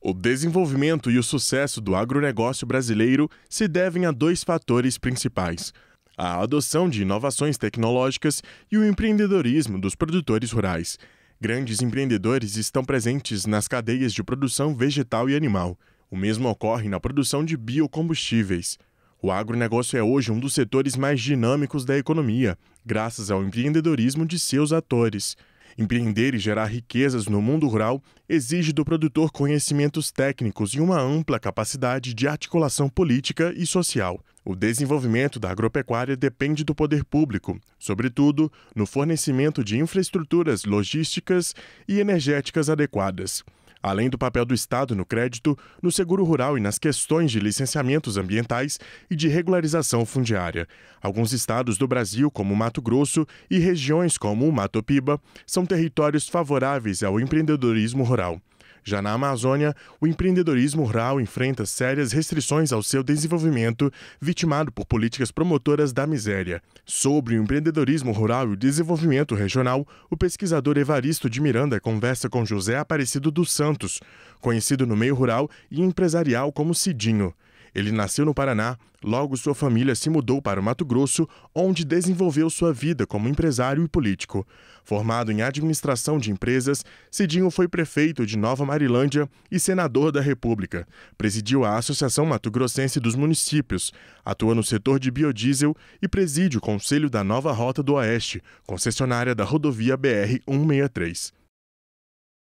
O desenvolvimento e o sucesso do agronegócio brasileiro se devem a dois fatores principais: a adoção de inovações tecnológicas e o empreendedorismo dos produtores rurais. Grandes empreendedores estão presentes nas cadeias de produção vegetal e animal. O mesmo ocorre na produção de biocombustíveis. O agronegócio é hoje um dos setores mais dinâmicos da economia, graças ao empreendedorismo de seus atores. Empreender e gerar riquezas no mundo rural exige do produtor conhecimentos técnicos e uma ampla capacidade de articulação política e social. O desenvolvimento da agropecuária depende do poder público, sobretudo no fornecimento de infraestruturas logísticas e energéticas adequadas. Além do papel do Estado no crédito, no seguro rural e nas questões de licenciamentos ambientais e de regularização fundiária. Alguns estados do Brasil, como Mato Grosso, e regiões como o Mato Piba, são territórios favoráveis ao empreendedorismo rural. Já na Amazônia, o empreendedorismo rural enfrenta sérias restrições ao seu desenvolvimento, vitimado por políticas promotoras da miséria. Sobre o empreendedorismo rural e o desenvolvimento regional, o pesquisador Evaristo de Miranda conversa com José Aparecido dos Santos, conhecido no meio rural e empresarial como Cidinho. Ele nasceu no Paraná, logo sua família se mudou para o Mato Grosso, onde desenvolveu sua vida como empresário e político. Formado em administração de empresas, Cidinho foi prefeito de Nova Marilândia e senador da República. Presidiu a Associação Mato Grossense dos Municípios, atua no setor de biodiesel e preside o Conselho da Nova Rota do Oeste, concessionária da rodovia BR-163.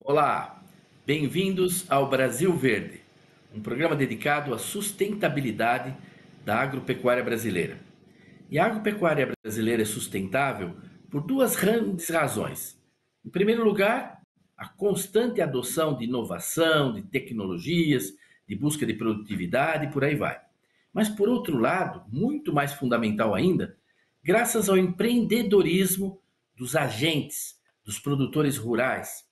Olá, bem-vindos ao Brasil Verde, um programa dedicado à sustentabilidade da agropecuária brasileira. E a agropecuária brasileira é sustentável por duas grandes razões. Em primeiro lugar, a constante adoção de inovação, de tecnologias, de busca de produtividade e por aí vai. Mas, por outro lado, muito mais fundamental ainda, graças ao empreendedorismo dos agentes, dos produtores rurais.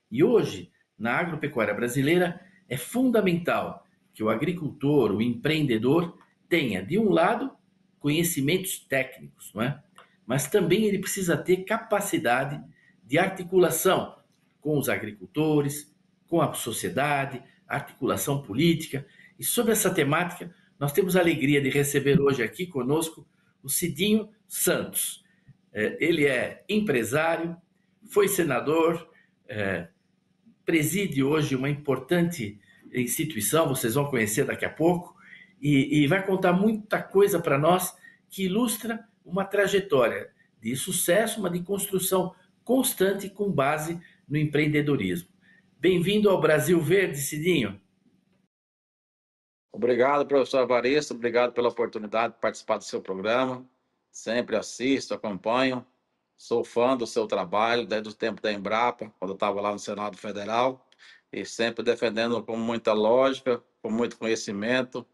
E hoje, na agropecuária brasileira, é fundamental que o agricultor, o empreendedor, tenha, de um lado, conhecimentos técnicos, não é? Mas também ele precisa ter capacidade de articulação com os agricultores, com a sociedade, articulação política. E sobre essa temática, nós temos a alegria de receber hoje aqui conosco o Cidinho Santos. Ele é empresário, foi senador, preside hoje uma importante instituição, vocês vão conhecer daqui a pouco, e vai contar muita coisa para nós que ilustra uma trajetória de sucesso, mas de construção constante com base no empreendedorismo. Bem-vindo ao Brasil Verde, Cidinho. Obrigado, professor Evaristo, obrigado pela oportunidade de participar do seu programa. Sempre assisto, acompanho, sou fã do seu trabalho, desde o tempo da Embrapa, quando eu estava lá no Senado Federal, e sempre defendendo com muita lógica, com muito conhecimento,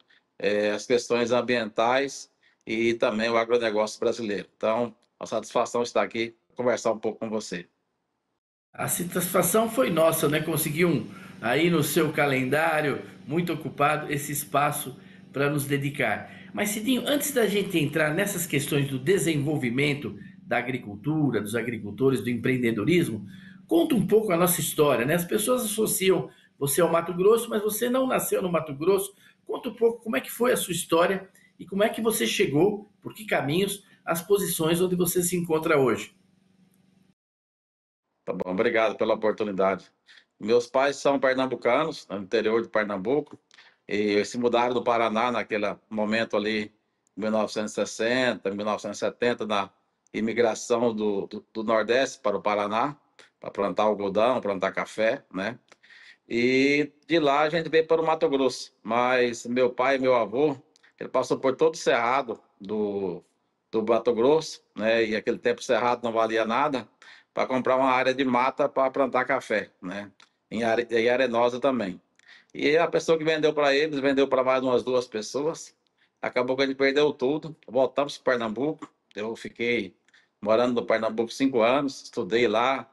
as questões ambientais e também o agronegócio brasileiro. Então, a satisfação estar aqui, conversar um pouco com você. A satisfação foi nossa, né? Conseguiu aí no seu calendário, muito ocupado, esse espaço para nos dedicar. Mas, Cidinho, antes da gente entrar nessas questões do desenvolvimento da agricultura, dos agricultores, do empreendedorismo, conta um pouco a nossa história, né? As pessoas associam você ao Mato Grosso, mas você não nasceu no Mato Grosso. Conta um pouco como é que foi a sua história e como é que você chegou, por que caminhos, às posições onde você se encontra hoje. Tá bom, obrigado pela oportunidade. Meus pais são pernambucanos, no interior de Pernambuco, e se mudaram do Paraná naquele momento ali, em 1960, 1970, na imigração do Nordeste para o Paraná, para plantar algodão, plantar café, né? E de lá a gente veio para o Mato Grosso, mas meu pai e meu avô, ele passou por todo o cerrado do Mato Grosso, né? E aquele tempo o cerrado não valia nada, para comprar uma área de mata para plantar café, né? Em Arenosa também. E a pessoa que vendeu para eles, vendeu para mais umas duas pessoas. Acabou que a gente perdeu tudo. Voltamos para Pernambuco. Eu fiquei morando no Pernambuco 5 anos, estudei lá,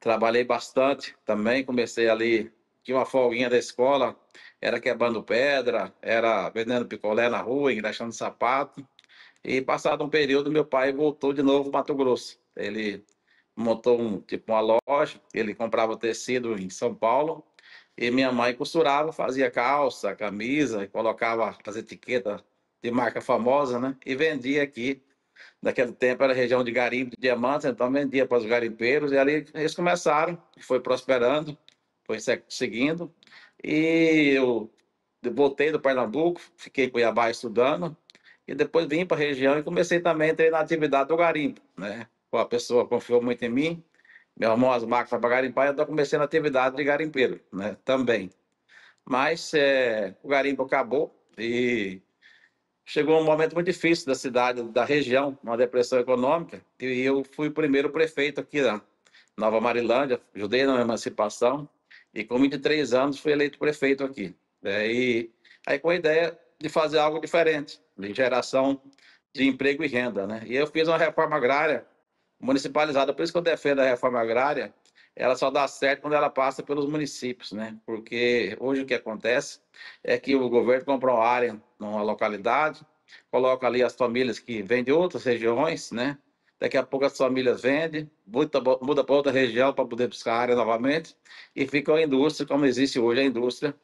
trabalhei bastante também. Comecei ali, tinha uma folguinha da escola, era quebrando pedra, era vendendo picolé na rua, engraxando sapato. E passado um período, meu pai voltou de novo para Mato Grosso. Ele montou uma loja, ele comprava tecido em São Paulo E minha mãe costurava, fazia calça, camisa, e colocava as etiquetas de marca famosa, né? E vendia aqui. Naquele tempo era região de garimpo de diamantes, então vendia para os garimpeiros, e ali eles começaram, foi prosperando, foi seguindo. E eu voltei do Pernambuco, fiquei em Cuiabá estudando, e depois vim para a região e comecei também a entrar na atividade do garimpo, né? A pessoa confiou muito em mim, meu irmão as máquinas para garimpar, então comecei na atividade de garimpeiro, né? Também. Mas o garimpo acabou e chegou um momento muito difícil da cidade, da região, uma depressão econômica, e eu fui o primeiro prefeito aqui na Nova Marilândia, ajudei na emancipação, e com 23 anos fui eleito prefeito aqui. E aí com a ideia de fazer algo diferente, de geração de emprego e renda, né? E eu fiz uma reforma agrária municipalizada, por isso que eu defendo a reforma agrária, ela só dá certo quando ela passa pelos municípios, né? Porque hoje o que acontece é que o governo compra uma área numa localidade, coloca ali as famílias que vêm de outras regiões, né? Daqui a pouco as famílias vendem, muda para outra região para poder buscar a área novamente, e fica a indústria, como existe hoje a indústria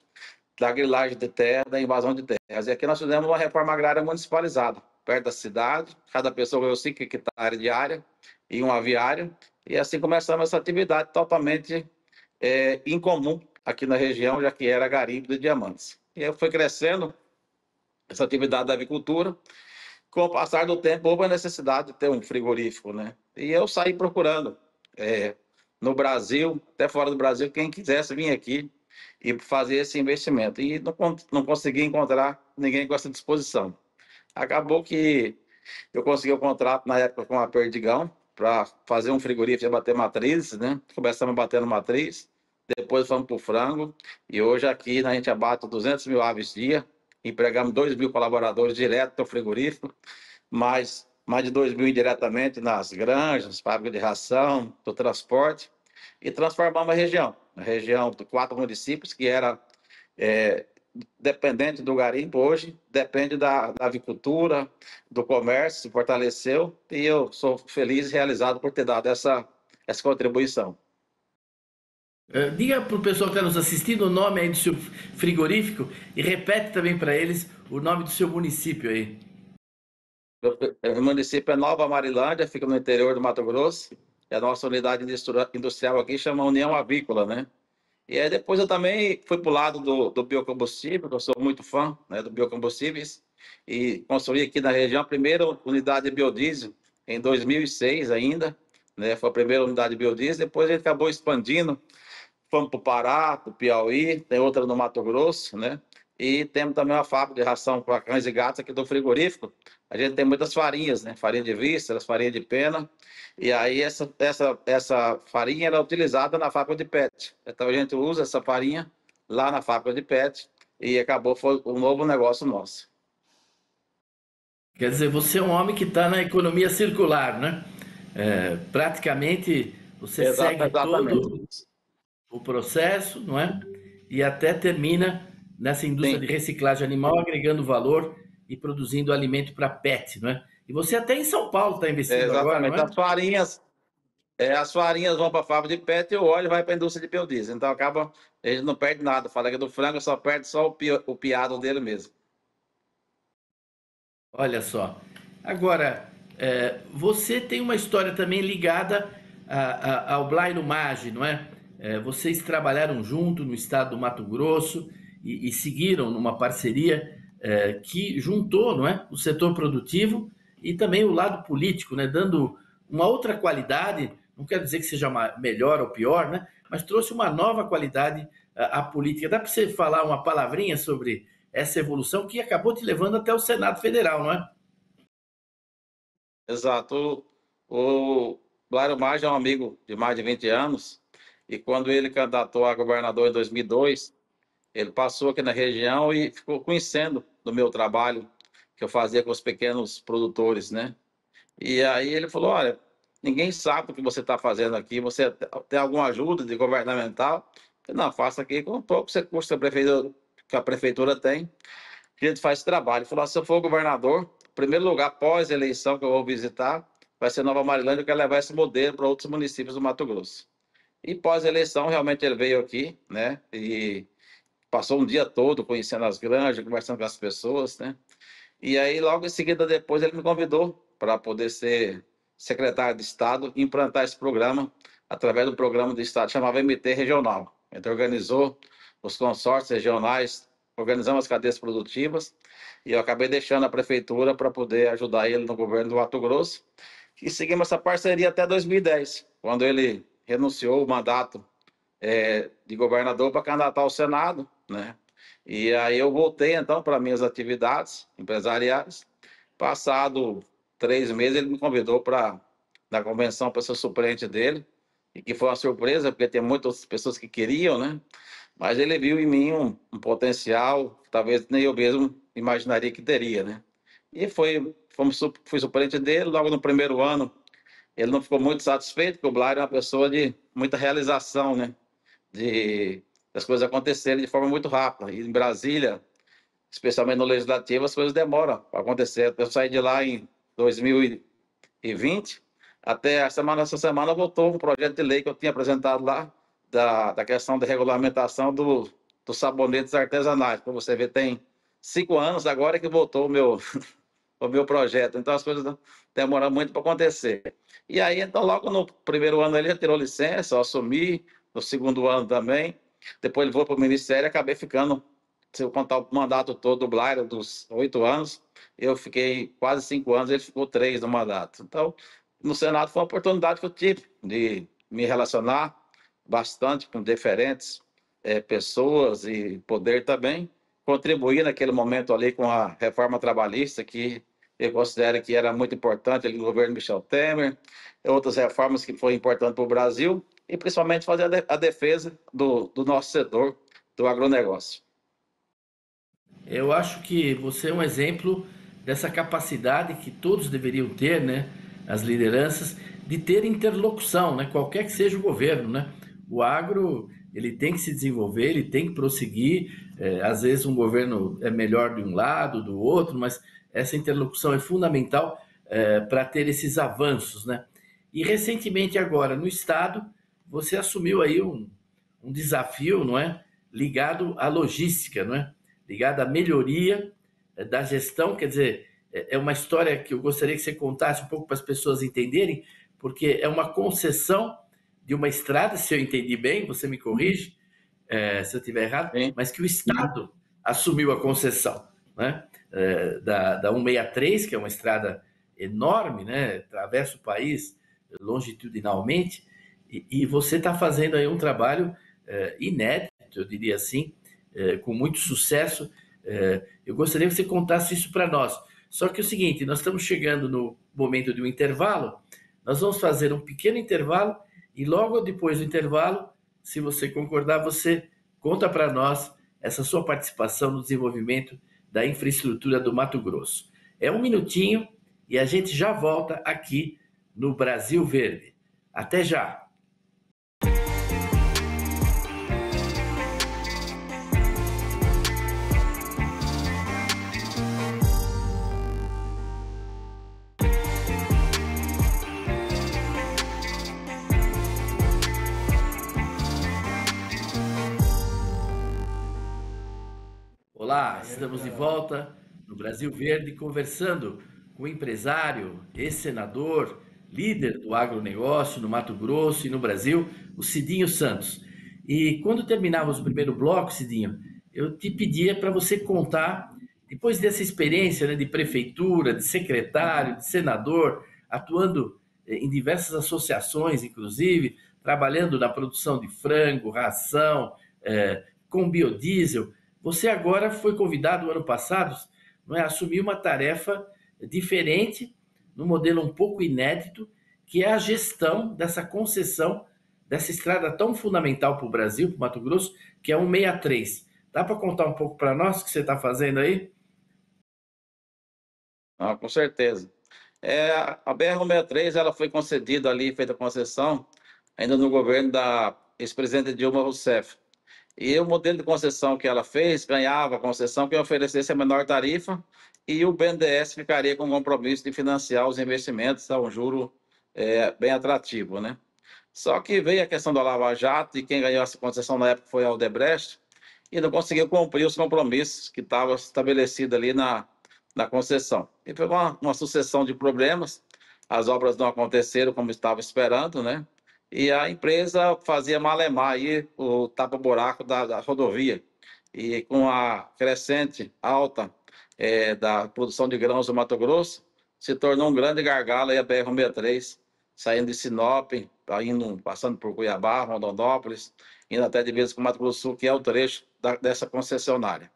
da grilagem de terra, da invasão de terras. E aqui nós fizemos uma reforma agrária municipalizada, perto da cidade, cada pessoa ganhou 5 hectares de área e um aviário, e assim começamos essa atividade totalmente incomum aqui na região, já que era garimpo de diamantes. E aí foi crescendo essa atividade da avicultura. Com o passar do tempo, houve a necessidade de ter um frigorífico, né? E eu saí procurando no Brasil, até fora do Brasil, quem quisesse vir aqui e fazer esse investimento. E não consegui encontrar ninguém com essa disposição. Acabou que eu consegui o contrato na época com a Perdigão para fazer um frigorífico e bater matrizes, né? Começamos batendo matriz, depois fomos para o frango, e hoje aqui a gente abate 200 mil aves dia, empregamos 2 mil colaboradores direto no frigorífico, mais de 2 mil indiretamente nas granjas, fábrica de ração, do transporte, e transformamos a região de 4 municípios, que era dependente do garimpo, hoje depende da avicultura, do comércio, se fortaleceu, e eu sou feliz e realizado por ter dado essa contribuição. Diga para o pessoal que está nos assistindo o nome aí do seu frigorífico e repete também para eles o nome do seu município aí. O município é Nova Marilândia, fica no interior do Mato Grosso, e a nossa unidade industrial aqui chama União Avícola, né? E aí depois eu também fui para o lado do biocombustível, que eu sou muito fã, né, do biocombustíveis, e construí aqui na região a primeira unidade de biodiesel, em 2006 ainda, né? Foi a primeira unidade de biodiesel, depois a gente acabou expandindo, fomos para o Pará, para o Piauí, tem outra no Mato Grosso, né? E temos também uma fábrica de ração para cães e gatos aqui do frigorífico. A gente tem muitas farinhas, né? Farinha de vísceras, farinha de pena. E aí essa farinha era utilizada na fábrica de PET. Então a gente usa essa farinha lá na fábrica de PET e acabou, foi um novo negócio nosso. Quer dizer, você é um homem que está na economia circular, né? Praticamente você segue Exatamente. todo o processo, não é? E até termina nessa indústria Sim, de reciclagem animal, agregando valor e produzindo alimento para pet, não é? E você até em São Paulo está investindo agora, não exatamente. é? As farinhas vão para a fábrica de PET e o óleo vai para a indústria de biodiesel. Então acaba, ele não perde nada. Fala que do frango só perde só o piado dele mesmo. Olha só. Agora, você tem uma história também ligada ao Blairo Maggi, não é? Vocês trabalharam junto no estado do Mato Grosso e seguiram numa parceria que juntou, não é, o setor produtivo e também o lado político, né, dando uma outra qualidade, não quer dizer que seja melhor ou pior, né, mas trouxe uma nova qualidade à política. Dá para você falar uma palavrinha sobre essa evolução que acabou te levando até o Senado Federal, não é? Exato. O Blairo Maggi é um amigo de mais de 20 anos, e quando ele candidatou a governador em 2002, ele passou aqui na região e ficou conhecendo do meu trabalho que eu fazia com os pequenos produtores, né? E aí ele falou: olha, ninguém sabe o que você está fazendo aqui, você tem alguma ajuda de governamental? Eu falei: não, faça aqui com o pouco recurso que a prefeitura tem, que a gente faz esse trabalho. Ele falou: se eu for governador, o primeiro lugar pós-eleição que eu vou visitar vai ser Nova Marilândia, eu quero levar esse modelo para outros municípios do Mato Grosso. E pós-eleição, realmente ele veio aqui, né? E passou um dia todo conhecendo as granjas, conversando com as pessoas, né? E aí, logo em seguida, depois, ele me convidou para poder ser secretário de Estado e implantar esse programa através do programa de Estado chamado MT Regional. A gente organizou os consórcios regionais, organizamos as cadeias produtivas e eu acabei deixando a prefeitura para poder ajudar ele no governo do Mato Grosso. E seguimos essa parceria até 2010, quando ele renunciou o mandato de governador para candidatar ao Senado, né? E aí eu voltei, então, para minhas atividades empresariais. Passado 3 meses, ele me convidou para na convenção para ser suplente dele, e que foi uma surpresa, porque tem muitas pessoas que queriam, né? Mas ele viu em mim um potencial, que talvez nem eu mesmo imaginaria que teria, né? E fui suplente dele. Logo no primeiro ano, ele não ficou muito satisfeito, porque o Blair é uma pessoa de muita realização, né? Das coisas acontecerem de forma muito rápida. E em Brasília, especialmente no Legislativo, as coisas demoram para acontecer. Eu saí de lá em 2020, até essa semana voltou um projeto de lei que eu tinha apresentado lá, da questão de regulamentação dos sabonetes artesanais. Para você ver, tem 5 anos agora que voltou o meu projeto. Então as coisas demoram muito para acontecer. E aí, então, logo no primeiro ano ele já tirou licença, eu assumi, no segundo ano também. Depois ele foi para o Ministério e acabei ficando, se eu contar o mandato todo do Blair, dos 8 anos, eu fiquei quase 5 anos, ele ficou 3 no mandato. Então, no Senado foi uma oportunidade que eu tive de me relacionar bastante com diferentes pessoas e poder também contribuir naquele momento ali com a reforma trabalhista, que eu considero que era muito importante ali no governo Michel Temer, outras reformas que foram importantes para o Brasil, e principalmente fazer a defesa do nosso setor do agronegócio. Eu acho que você é um exemplo dessa capacidade que todos deveriam ter, né? As lideranças, de ter interlocução, né? Qualquer que seja o governo, né? O agro, ele tem que se desenvolver, ele tem que prosseguir. Às vezes um governo é melhor de um lado, do outro, mas essa interlocução é fundamental para ter esses avanços, né? E recentemente agora, no Estado, você assumiu aí um desafio, não é? Ligado à logística, não é? Ligado à melhoria da gestão, quer dizer, é uma história que eu gostaria que você contasse um pouco para as pessoas entenderem, porque é uma concessão de uma estrada, se eu entendi bem, você me corrige, se eu estiver errado, Sim. mas que o Estado assumiu a concessão, né? Da 163, que é uma estrada enorme, né? Atravessa o país longitudinalmente, e você está fazendo aí um trabalho inédito, eu diria assim, com muito sucesso. Eu gostaria que você contasse isso para nós. Só que é o seguinte, nós estamos chegando no momento de um intervalo, nós vamos fazer um pequeno intervalo e logo depois do intervalo, se você concordar, você conta para nós essa sua participação no desenvolvimento da infraestrutura do Mato Grosso. É um minutinho e a gente já volta aqui no Brasil Verde. Até já! Olá, estamos de volta no Brasil Verde conversando com o empresário, ex-senador, líder do agronegócio no Mato Grosso e no Brasil, o Cidinho Santos. E quando terminávamos o primeiro bloco, Cidinho, eu te pedia para você contar, depois dessa experiência, né, de prefeitura, de secretário, de senador, atuando em diversas associações, inclusive, trabalhando na produção de frango, ração, com biodiesel. Você agora foi convidado ano passado, não é, a assumir uma tarefa diferente, num modelo um pouco inédito, que é a gestão dessa concessão dessa estrada tão fundamental para o Brasil, para o Mato Grosso, que é a 163. Dá para contar um pouco para nós o que você está fazendo aí? Ah, com certeza. A BR-163 ela foi concedida ali, feita a concessão, ainda no governo da ex-presidente Dilma Rousseff. E o modelo de concessão que ela fez, ganhava a concessão que oferecesse a menor tarifa e o BNDES ficaria com o compromisso de financiar os investimentos a um juro bem atrativo, né? Só que veio a questão da Lava Jato e quem ganhou essa concessão na época foi a Odebrecht e não conseguiu cumprir os compromissos que estavam estabelecidos ali na concessão. E foi uma sucessão de problemas, as obras não aconteceram como estava esperando, né? E a empresa fazia malemar aí o tapa-buraco da rodovia. E com a crescente alta da produção de grãos do Mato Grosso, se tornou um grande gargalo aí a BR-163, saindo de Sinop, passando por Cuiabá, Rondonópolis, indo até divisa com o Mato Grosso do Sul, que é o trecho dessa concessionária.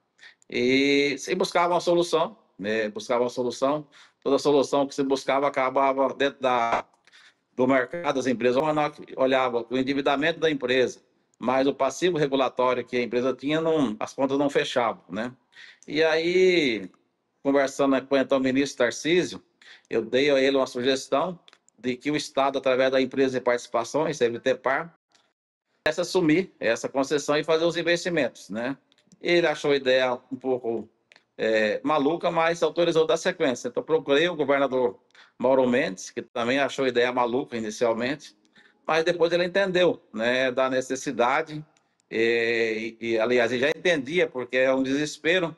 E se buscava uma solução, né? Buscava uma solução, toda solução que se buscava acabava dentro do mercado das empresas. Olhava o endividamento da empresa, mas o passivo regulatório que a empresa tinha, as contas não fechavam, né? E aí, conversando com então, o ministro Tarcísio, eu dei a ele uma sugestão de que o Estado, através da empresa de participações, CMTPAR, pudesse assumir essa concessão e fazer os investimentos, né? Ele achou a ideia um pouco maluca, mas autorizou da sequência. Então, procurei o governador Mauro Mendes, que também achou a ideia maluca inicialmente, mas depois ele entendeu, né, da necessidade, aliás, ele já entendia, porque é um desespero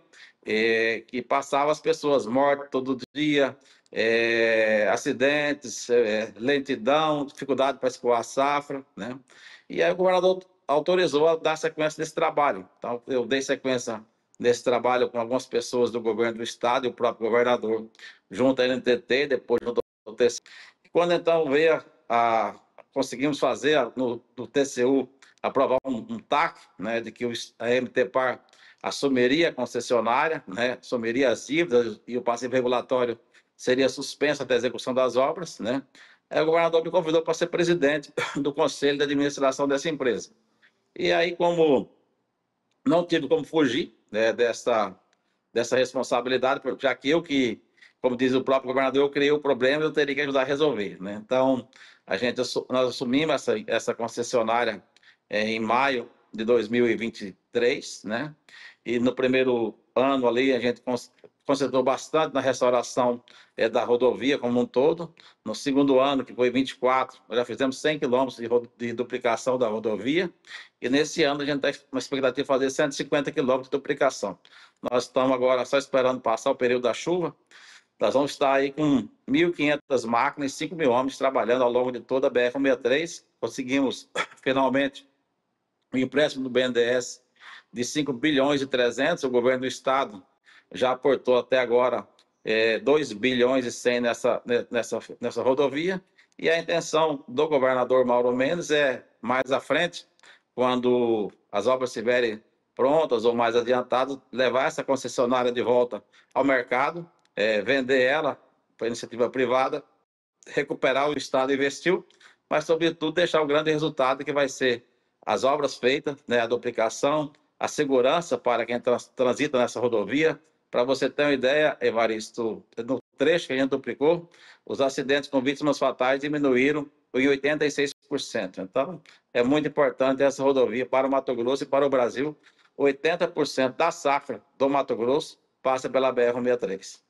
que passava as pessoas mortas todo dia, acidentes, lentidão, dificuldade para escoar a safra, né? E aí o governador autorizou a dar sequência desse trabalho. Então, eu dei sequência nesse trabalho com algumas pessoas do governo do estado e o próprio governador, junto à NTT, depois junto ao TCU. Quando então conseguimos fazer no TCU, aprovar um TAC, né, de que a MTPAR assumiria a concessionária, né, assumiria as dívidas e o passivo regulatório seria suspenso até a execução das obras, né? Aí o governador me convidou para ser presidente do conselho de administração dessa empresa. E aí, como não tive como fugir, né, dessa responsabilidade, já que como diz o próprio governador, eu criei o problema e eu teria que ajudar a resolver, né? Então, nós assumimos essa concessionária em maio de 2023, né? E no primeiro ano ali a gente concentrou bastante na restauração da rodovia como um todo. No segundo ano, que foi 24, nós já fizemos 100 quilômetros de duplicação da rodovia. E nesse ano a gente está com uma expectativa de fazer 150 quilômetros de duplicação. Nós estamos agora só esperando passar o período da chuva. Nós vamos estar aí com 1.500 máquinas e 5.000 homens trabalhando ao longo de toda a BR-163. Conseguimos, finalmente, um empréstimo do BNDES de 5 bilhões e 300. O governo do estado já aportou até agora 2 bilhões e 100 nessa rodovia. E a intenção do governador Mauro Mendes é, mais à frente, quando as obras estiverem prontas ou mais adiantadas, levar essa concessionária de volta ao mercado, vender ela para iniciativa privada, recuperar o Estado investiu, mas, sobretudo, deixar o grande resultado que vai ser as obras feitas, né, a duplicação, a segurança para quem transita nessa rodovia. Para você ter uma ideia, Evaristo, no trecho que a gente duplicou, os acidentes com vítimas fatais diminuíram em 86%. Então, é muito importante essa rodovia para o Mato Grosso e para o Brasil. 80% da safra do Mato Grosso passa pela BR-163.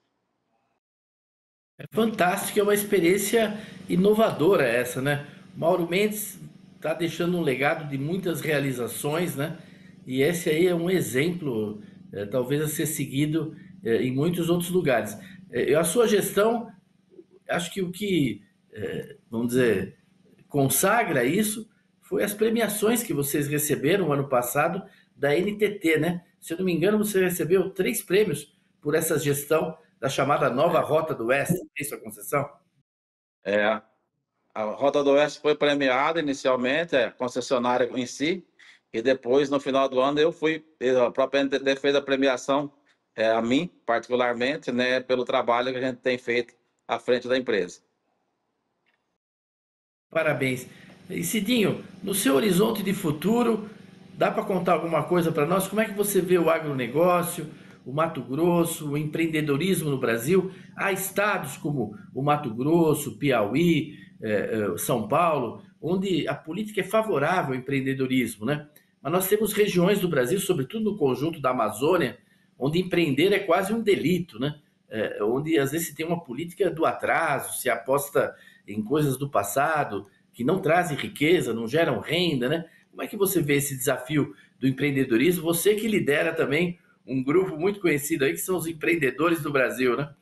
É fantástico, é uma experiência inovadora essa, né? Mauro Mendes está deixando um legado de muitas realizações, né? E esse aí é um exemplo, talvez a ser seguido em muitos outros lugares. A sua gestão, acho que o que, vamos dizer, consagra isso foi as premiações que vocês receberam no ano passado da NTT, né? Se eu não me engano, você recebeu 3 prêmios por essa gestão da chamada Nova Rota do Oeste, tem sua concessão? A Rota do Oeste foi premiada inicialmente, a concessionária em si, e depois, no final do ano, a própria NTT fez a premiação a mim, particularmente, né, pelo trabalho que a gente tem feito à frente da empresa. Parabéns. E Cidinho, no seu horizonte de futuro, dá para contar alguma coisa para nós? Como é que você vê o agronegócio, o Mato Grosso, o empreendedorismo no Brasil? Há estados como o Mato Grosso, Piauí, São Paulo, onde a política é favorável ao empreendedorismo, né? Mas nós temos regiões do Brasil, sobretudo no conjunto da Amazônia, onde empreender é quase um delito, né? Onde às vezes se tem uma política do atraso, se aposta em coisas do passado, que não trazem riqueza, não geram renda, né? Como é que você vê esse desafio do empreendedorismo? Você que lidera também um grupo muito conhecido aí, que são os empreendedores do Brasil, né?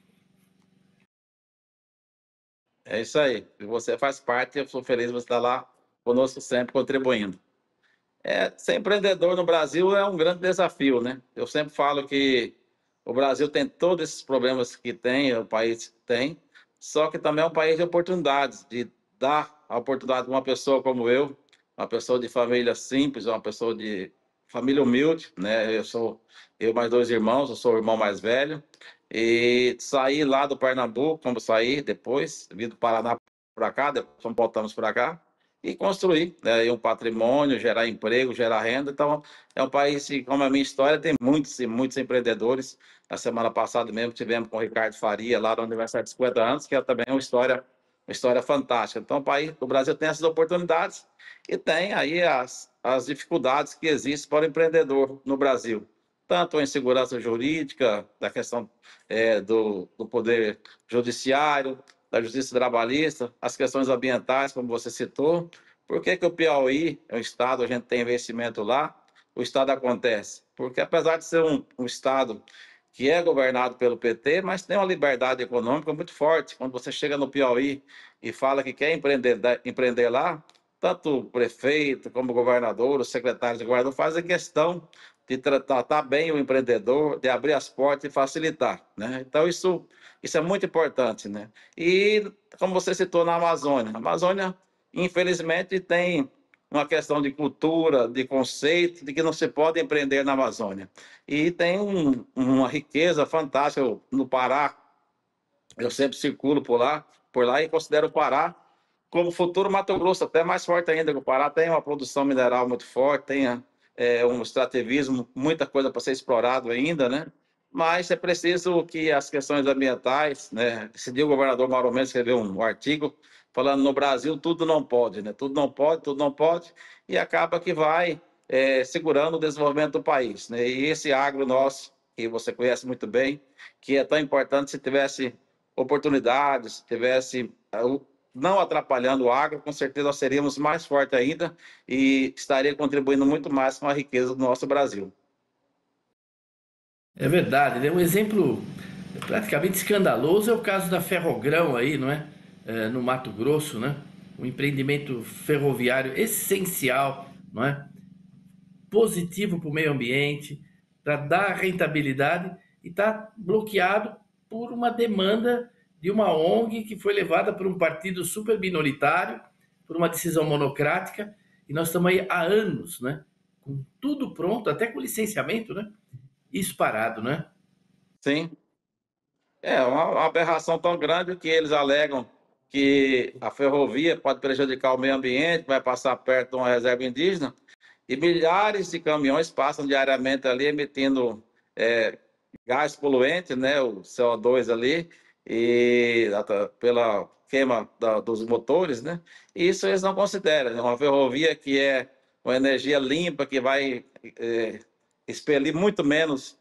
É isso aí. Você faz parte, eu sou feliz de você estar lá conosco sempre contribuindo. Ser empreendedor no Brasil é um grande desafio, né? Eu sempre falo que o Brasil tem todos esses problemas que tem, o país tem, só que também é um país de oportunidades, de dar a oportunidade para uma pessoa como eu, uma pessoa de família simples, uma pessoa de família humilde, né? Eu mais dois irmãos, eu sou o irmão mais velho, e saí lá do Pernambuco, como saí depois, vim do Paraná para cá, depois voltamos para cá, e construir, né, um patrimônio, gerar emprego, gerar renda. Então, é um país que, como a minha história, tem muitos e muitos empreendedores. Na semana passada mesmo tivemos com o Ricardo Faria, lá no aniversário de 50 anos, que é também uma história fantástica. Então, o Brasil tem essas oportunidades e tem aí as dificuldades que existem para o empreendedor no Brasil. Tanto a insegurança jurídica, da questão do poder judiciário, da justiça trabalhista, as questões ambientais, como você citou. Por que que o Piauí é um estado, a gente tem investimento lá, o estado acontece? Porque apesar de ser um estado que é governado pelo PT, mas tem uma liberdade econômica muito forte. Quando você chega no Piauí e fala que quer empreender lá, tanto o prefeito como o governador, os secretários de governador fazem questão de tratar bem o empreendedor, de abrir as portas e facilitar, né? Então, isso é muito importante, né? E, como você citou, na Amazônia. A Amazônia, infelizmente, tem uma questão de cultura, de conceito, de que não se pode empreender na Amazônia. E tem uma riqueza fantástica no Pará. Eu sempre circulo por lá e considero o Pará como futuro Mato Grosso, até mais forte ainda, que o Pará tem uma produção mineral muito forte, tem um extrativismo, muita coisa para ser explorado ainda, né? Mas é preciso que as questões ambientais, né? Esse dia o governador Mauro Mendes escreveu um artigo falando no Brasil tudo não pode, né? Tudo não pode, e acaba que vai segurando o desenvolvimento do país, né? E esse agro nosso, que você conhece muito bem, que é tão importante, se tivesse oportunidades, se tivesse não atrapalhando o agro, com certeza nós seríamos mais fortes ainda e estaria contribuindo muito mais com a riqueza do nosso Brasil. É verdade, né? Um exemplo praticamente escandaloso é o caso da Ferrogrão aí, não é? No Mato Grosso, né? Um empreendimento ferroviário essencial, não é? Positivo para o meio ambiente, para dar rentabilidade e está bloqueado por uma demanda de uma ONG que foi levada por um partido super minoritário, por uma decisão monocrática, e nós estamos aí há anos, né? Com tudo pronto, até com licenciamento, né? Isso parado, né? Sim, é uma aberração tão grande que eles alegam que a ferrovia pode prejudicar o meio ambiente, vai passar perto de uma reserva indígena, e milhares de caminhões passam diariamente ali emitindo gás poluente, né, o CO2 ali, e pela queima dos motores, né? E isso eles não consideram, né? Uma ferrovia que é uma energia limpa, que vai expelir muito menos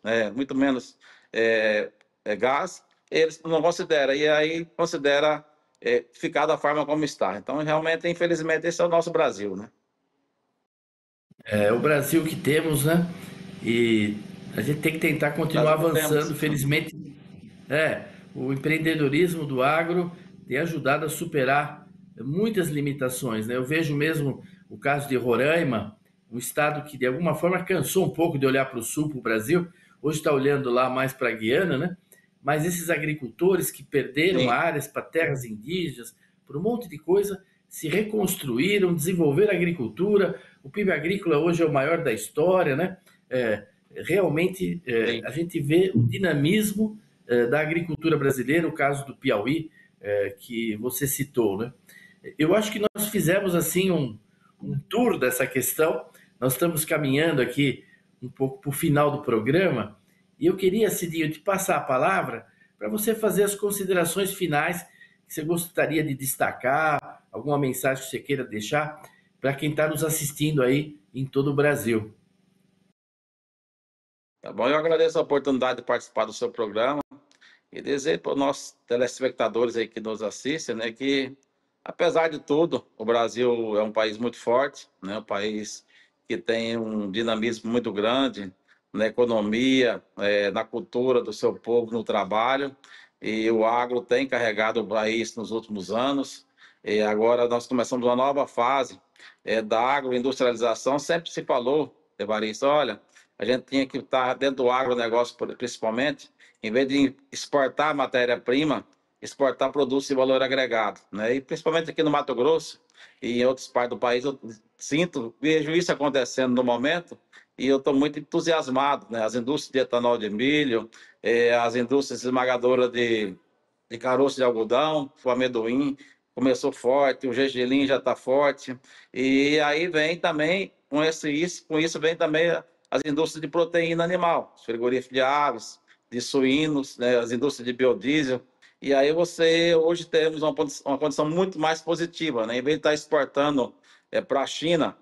gás, eles não consideram, e aí considera ficar da forma como está. Então, realmente, infelizmente, esse é o nosso Brasil, né? É o Brasil que temos, né? E a gente tem que tentar continuar Brasil que temos. avançando. Felizmente, o empreendedorismo do agro tem ajudado a superar muitas limitações, né? Eu vejo mesmo o caso de Roraima, um estado que de alguma forma cansou um pouco de olhar para o sul, para o Brasil, hoje está olhando lá mais para a Guiana, né? Mas esses agricultores que perderam Sim, áreas para terras indígenas, por um monte de coisa, se reconstruíram, desenvolveram a agricultura. O PIB agrícola hoje é o maior da história, né? Realmente sim. a gente vê o dinamismo da agricultura brasileira, o caso do Piauí, que você citou, né? Eu acho que nós fizemos assim um tour dessa questão. Nós estamos caminhando aqui um pouco para o final do programa e eu queria, Cidinho, te passar a palavra para você fazer as considerações finais que você gostaria de destacar, alguma mensagem que você queira deixar para quem está nos assistindo aí em todo o Brasil. Tá bom, eu agradeço a oportunidade de participar do seu programa e desejo para os nossos telespectadores aí que nos assistem, né, que Apesar de tudo, o Brasil é um país muito forte, né? Um país que tem um dinamismo muito grande na economia, na cultura do seu povo, no trabalho, e o agro tem carregado o país nos últimos anos, e agora nós começamos uma nova fase da agroindustrialização. Sempre se falou, Evaristo, olha, a gente tinha que estar dentro do agronegócio, principalmente, em vez de exportar matéria-prima, exportar produtos de valor agregado, né? E principalmente aqui no Mato Grosso e em outras partes do país, eu vejo isso acontecendo no momento, e eu estou muito entusiasmado, né? As indústrias de etanol de milho, as indústrias esmagadoras de caroço de algodão, o amendoim começou forte, o gergelim já está forte, e aí vem também, com isso vem também as indústrias de proteína animal, os frigoríficos de aves, de suínos, né? As indústrias de biodiesel. E aí hoje temos uma condição muito mais positiva, né? Em vez de estar exportando para a China,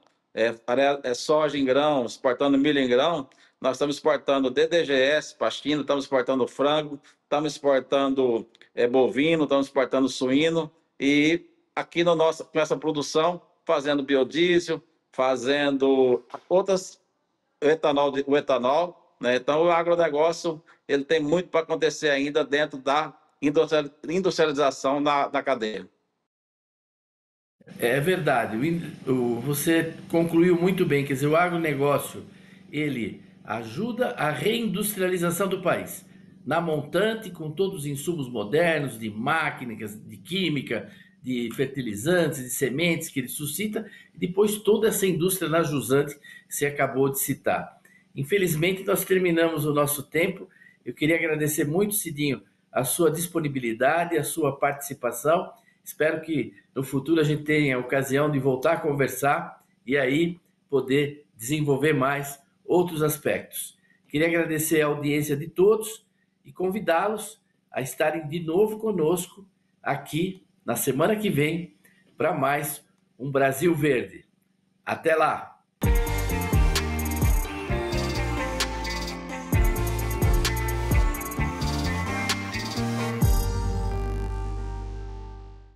soja em grão, exportando milho em grão, nós estamos exportando DDGS para a China, estamos exportando frango, estamos exportando bovino, estamos exportando suíno, e aqui com essa produção, fazendo biodiesel, fazendo o etanol, né? Então o agronegócio ele tem muito para acontecer ainda dentro da industrialização na cadeia. É verdade, você concluiu muito bem, quer dizer, o agronegócio, ele ajuda a reindustrialização do país, na montante, com todos os insumos modernos, de máquinas, de química, de fertilizantes, de sementes que ele suscita, e depois toda essa indústria na jusante que você acabou de citar. Infelizmente, nós terminamos o nosso tempo. Eu queria agradecer muito, Cidinho, a sua disponibilidade, a sua participação. Espero que no futuro a gente tenha a ocasião de voltar a conversar e aí poder desenvolver mais outros aspectos. Queria agradecer a audiência de todos e convidá-los a estarem de novo conosco aqui na semana que vem para mais um Brasil Verde. Até lá!